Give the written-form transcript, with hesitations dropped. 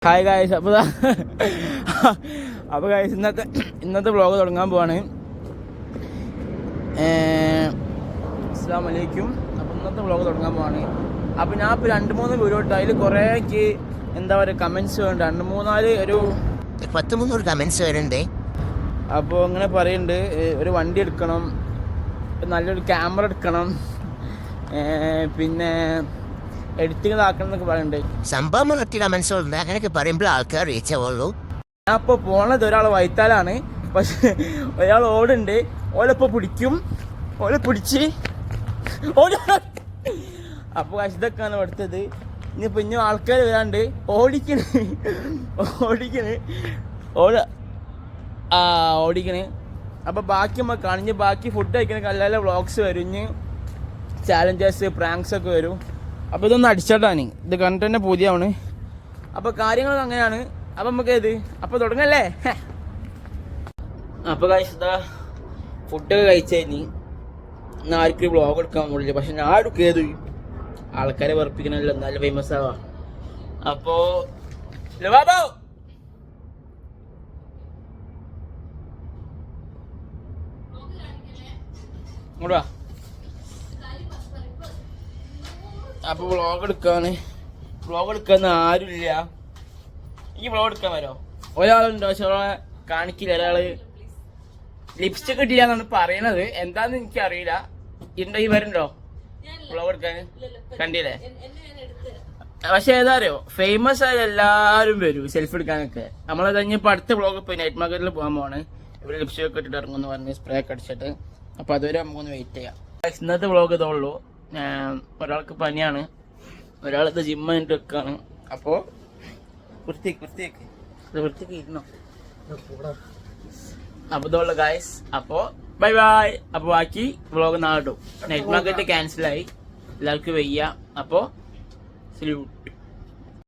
Hi guys. അപ്പോൾ guys ഇന്നത്തെ vlog തുടങ്ങാൻ പോവാണ്. അസ്സലാമു അലൈക്കും. അപ്പോൾ ഇന്നത്തെ വ്ളോഗ് തുടങ്ങാൻ പോവാണ്. അപ്പോൾ ഞാൻ ഇപ്പോൾ 2-3 വീഡിയോ ഇട്ടു. അതിൽ കുറേ എനിക്ക് എന്താ പറയുക കമൻറ്റ്സ് വേണ്ട 2-3 ഒരു 13 കമൻറ്റ്സ് വരുന്നുണ്ട്. അപ്പോൾ ഇങ്ങനെ പറയുന്നുണ്ട്, ഒരു വണ്ടി എടുക്കണം, നല്ലൊരു ക്യാമറ എടുക്കണം, പിന്നെ എഡിറ്റിംഗ് ആക്കണം എന്നൊക്കെ പറയുന്നുണ്ട്. സംഭവം കമൻസുണ്ട്. അങ്ങനെയൊക്കെ പറയുമ്പോൾ ആൾക്കാർ റീച്ച് ആവുള്ളൂ. ഞാൻ ഇപ്പോൾ പോണത് ഒരാൾ വൈത്താലാണ്, പക്ഷെ ഒരാൾ ഓടുണ്ട്. ഓലപ്പോൾ പിടിക്കും, ഓലെ പിടിച്ച് അപ്പോൾ ഇതൊക്കെയാണ് എടുത്തത്. ഇനിയിപ്പോൾ ഇനി ആൾക്കാർ വരാണ്ട് ഓടിക്കണ് അപ്പോൾ ബാക്കി നമ്മൾ കാണിഞ്ഞ് ബാക്കി ഫുഡ് കഴിക്കണ നല്ല വ്ളോഗ്സ് വരും, ഇനി ചാലഞ്ചേഴ്സ് പ്രാങ്ക്സ് ഒക്കെ വരും. അപ്പോൾ ഇതൊന്ന് അടിച്ചോട്ടാണ്, ഇത് കണ്ടിട്ട് തന്നെ പുതിയതാണ്. അപ്പോൾ കാര്യങ്ങളൊക്കെ അങ്ങനെയാണ്. അപ്പം നമുക്ക് ഏത് അപ്പോൾ തുടങ്ങല്ലേ. അപ്പോൾ കഴിച്ചതാ ഫുഡൊക്കെ കഴിച്ചതിന് ഇന്ന് ആർക്കും വ്ളോഗ് എടുക്കാൻ പോലില്ല, പക്ഷെ ഞാൻ എടുക്കിയത് ആൾക്കാരെ വെറുപ്പിക്കണമല്ലോ, നല്ല ഫേമസ് ആവാ. അപ്പോൾ ഇങ്ങോട്ട് വാ. അപ്പോൾ വ്ളോഗ് എടുക്കാൻ ആരുമില്ല. ഈ വ്ളോഗ് എടുക്കാൻ വരോ? ഒരാളുണ്ടോ? പക്ഷെ ഒരാളെ കാണിക്കില്ല. ഒരാള് ലിപ്സ്റ്റിക് ഇട്ടില്ല എന്നാണ് പറയണത്, എന്താന്ന് എനിക്ക് അറിയില്ല. ഈ വരുന്നുണ്ടോ വ്ളോഗ് എടുക്കാൻ? കണ്ടില്ലേ? പക്ഷെ ഏതാ അറിയോ, ഫേമസ് ആയ എല്ലാവരും വരും സെൽഫി എടുക്കാനൊക്കെ. നമ്മളത് കഴിഞ്ഞപ്പോൾ അടുത്ത വ്ളോഗ് ഇപ്പോൾ നൈറ്റ് മാർക്കറ്റിൽ പോകാൻ പോവാണ്. ഇവിടെ ലിപ്സ്റ്റിക് ഒക്കെ ഇട്ടിട്ട് ഇറങ്ങുമെന്ന് പറഞ്ഞ് സ്പ്രേ ഒക്കെ അടിച്ചിട്ട്. അപ്പോൾ അതുവരെ നമുക്കൊന്ന് വെയിറ്റ് ചെയ്യാം. ഇന്നത്തെ വ്ളോഗ് ഇതുള്ളൂ. ഒരാൾക്ക് പനിയാണ്, ഒരാളത് ജിമ്മ് കഴിഞ്ഞിട്ട് വെക്കാണ്. അപ്പോൾ വൃത്തിക്ക് ഇരുന്നോ. അപ്പോൾ ഇതുള്ള ഗായ്സ്. അപ്പോൾ ബൈ ബൈ. അപ്പോൾ ബാക്കി വ്ളോഗ് നാളെ ഇടും. നൈറ്റ് മാർക്കറ്റ് ക്യാൻസലായി, എല്ലാവർക്കും വയ്യ. അപ്പോൾ സല്യൂട്ട്.